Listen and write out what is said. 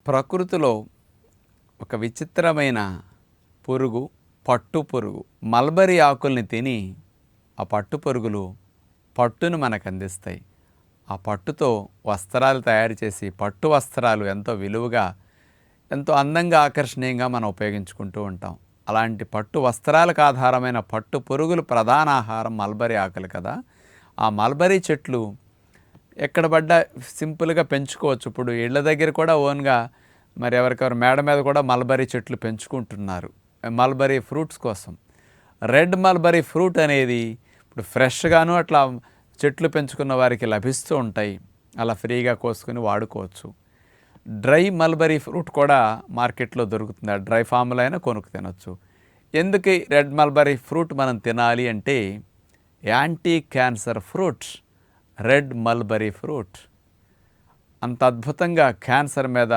ప్రకృతిలో ఒక విచిత్రమైన పురుగు పట్టు పురుగు. మల్బరీ ఆకుల్ని తిని ఆ పట్టు పురుగులు పట్టును మనకు అందిస్తాయి. ఆ పట్టుతో వస్త్రాలు తయారు చేసి పట్టు వస్త్రాలు ఎంతో విలువగా, ఎంతో అందంగా, ఆకర్షణీయంగా మనం ఉపయోగించుకుంటూ ఉంటాం. అలాంటి పట్టు వస్త్రాలకు ఆధారమైన పట్టు పురుగులు ప్రధాన ఆహారం మల్బరీ ఆకులు కదా. ఆ మల్బరీ చెట్లు ఎక్కడ పడ్డా సింపుల్గా పెంచుకోవచ్చు. ఇప్పుడు ఇళ్ళ దగ్గర కూడా ఓన్గా మరి ఎవరికెవరు మేడ మీద కూడా మల్బరీ చెట్లు పెంచుకుంటున్నారు మల్బరీ ఫ్రూట్స్ కోసం. రెడ్ మల్బరీ ఫ్రూట్ అనేది ఇప్పుడు ఫ్రెష్గాను అట్లా చెట్లు పెంచుకున్న వారికి లభిస్తూ ఉంటాయి. అలా ఫ్రీగా కోసుకొని వాడుకోవచ్చు. డ్రై మల్బరీ ఫ్రూట్ కూడా మార్కెట్లో దొరుకుతుంది. ఆ డ్రై ఫామ్లో అయినా కొనుక్కు తినొచ్చు. ఎందుకు రెడ్ మల్బరీ ఫ్రూట్ మనం తినాలి అంటే, anti cancer fruit red mulberry fruit అంత అద్భుతంగా క్యాన్సర్ మీద